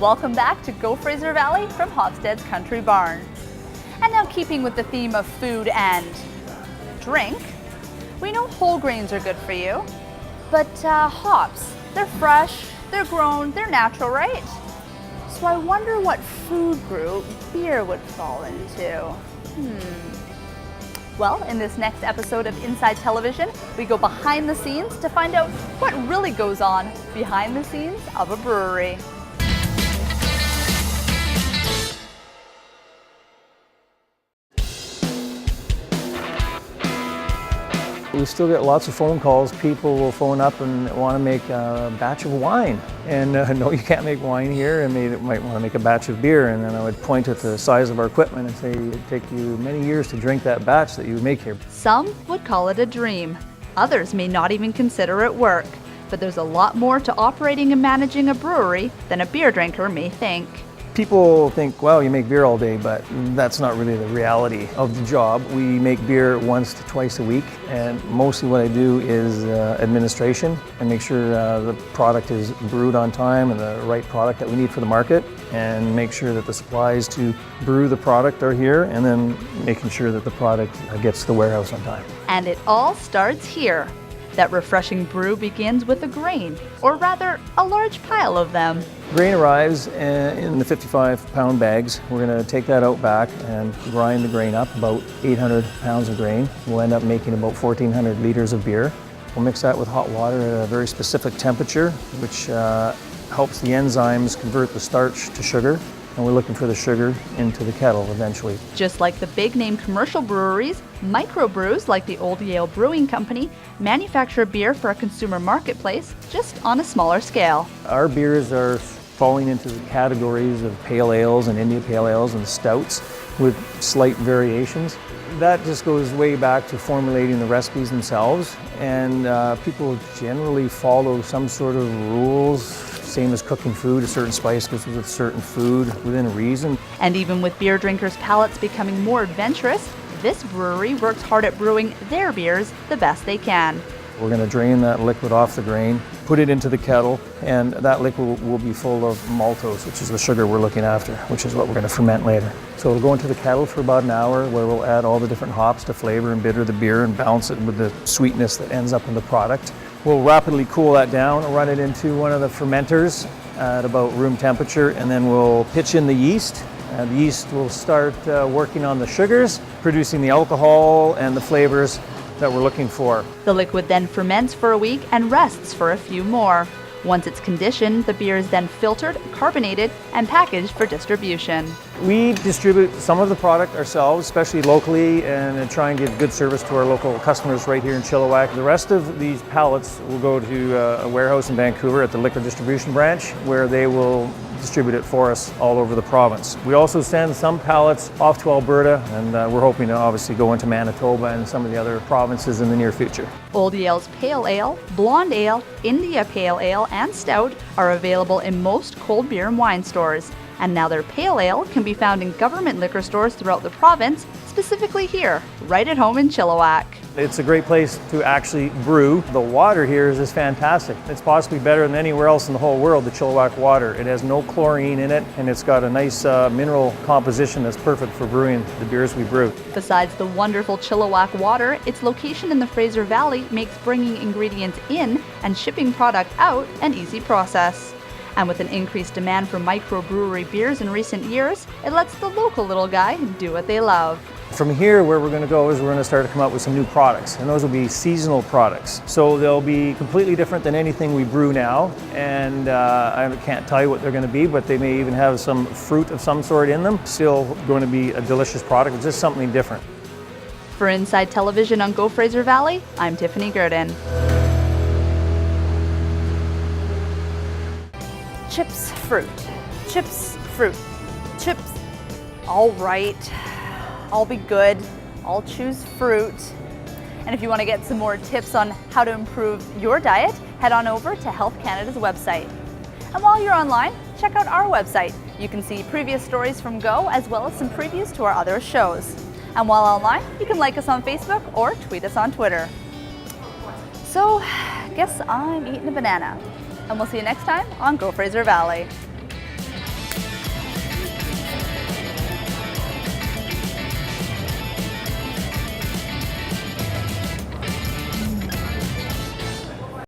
Welcome back to Go Fraser Valley from Hofstede's Country Barn. And now, keeping with the theme of food and drink, we know whole grains are good for you, but hops, they're fresh, they're grown, they're natural, right? So I wonder what food group beer would fall into. Well, in this next episode of Inside Television, we go behind the scenes to find out what really goes on behind the scenes of a brewery. We still get lots of phone calls. People will phone up and want to make a batch of wine. And no, you can't make wine here, and they might want to make a batch of beer. And then I would point at the size of our equipment and say, it'd take you many years to drink that batch that you would make here. Some would call it a dream. Others may not even consider it work. But there's a lot more to operating and managing a brewery than a beer drinker may think. People think, well, you make beer all day, but that's not really the reality of the job. We make beer once to twice a week, and mostly what I do is administration and make sure the product is brewed on time and the right product that we need for the market, and make sure that the supplies to brew the product are here, and then making sure that the product gets to the warehouse on time. And it all starts here. That refreshing brew begins with a grain, or rather, a large pile of them. Grain arrives in the 55-pound bags. We're going to take that out back and grind the grain up, about 800 pounds of grain. We'll end up making about 1,400 liters of beer. We'll mix that with hot water at a very specific temperature, which helps the enzymes convert the starch to sugar. And we're looking for the sugar into the kettle eventually. Just like the big-name commercial breweries, microbrews like the Old Yale Brewing Company manufacture beer for a consumer marketplace, just on a smaller scale. Our beers are falling into the categories of pale ales and India pale ales and stouts with slight variations. That just goes way back to formulating the recipes themselves, and people generally follow some sort of rules. Same as cooking food, a certain spice goes with a certain food within reason. And even with beer drinkers' palates becoming more adventurous, this brewery works hard at brewing their beers the best they can. We're going to drain that liquid off the grain, put it into the kettle, and that liquid will be full of maltose, which is the sugar we're looking after, which is what we're going to ferment later. So it'll go into the kettle for about an hour, where we'll add all the different hops to flavor and bitter the beer and balance it with the sweetness that ends up in the product. We'll rapidly cool that down and run it into one of the fermenters at about room temperature, and then we'll pitch in the yeast. The yeast will start working on the sugars, producing the alcohol and the flavors that we're looking for. The liquid then ferments for a week and rests for a few more. Once it's conditioned, the beer is then filtered, carbonated, and packaged for distribution. We distribute some of the product ourselves, especially locally, and try and give good service to our local customers right here in Chilliwack. The rest of these pallets will go to a warehouse in Vancouver at the liquor distribution branch, where they will distribute it for us all over the province. We also send some pallets off to Alberta, and we're hoping to obviously go into Manitoba and some of the other provinces in the near future. Old Yale's Pale Ale, Blonde Ale, India Pale Ale, and Stout are available in most cold beer and wine stores. And now their Pale Ale can be found in government liquor stores throughout the province, specifically here, right at home in Chilliwack. It's a great place to actually brew. The water here is just fantastic. It's possibly better than anywhere else in the whole world, the Chilliwack water. It has no chlorine in it, and it's got a nice mineral composition that's perfect for brewing the beers we brew. Besides the wonderful Chilliwack water, its location in the Fraser Valley makes bringing ingredients in and shipping product out an easy process. And with an increased demand for microbrewery beers in recent years, it lets the local little guy do what they love. From here, where we're going to go is we're going to start to come up with some new products, and those will be seasonal products. So they'll be completely different than anything we brew now, and I can't tell you what they're going to be, but they may even have some fruit of some sort in them. Still going to be a delicious product. It's just something different. For Inside Television on Go Fraser Valley, I'm Tiffany Gurdon. Chips, fruit. Chips, fruit. Chips. All right. I'll be good. I'll choose fruit. And if you want to get some more tips on how to improve your diet, head on over to Health Canada's website. And while you're online, check out our website. You can see previous stories from Go, as well as some previews to our other shows. And while online, you can like us on Facebook or tweet us on Twitter. So, guess I'm eating a banana. And we'll see you next time on Go Fraser Valley.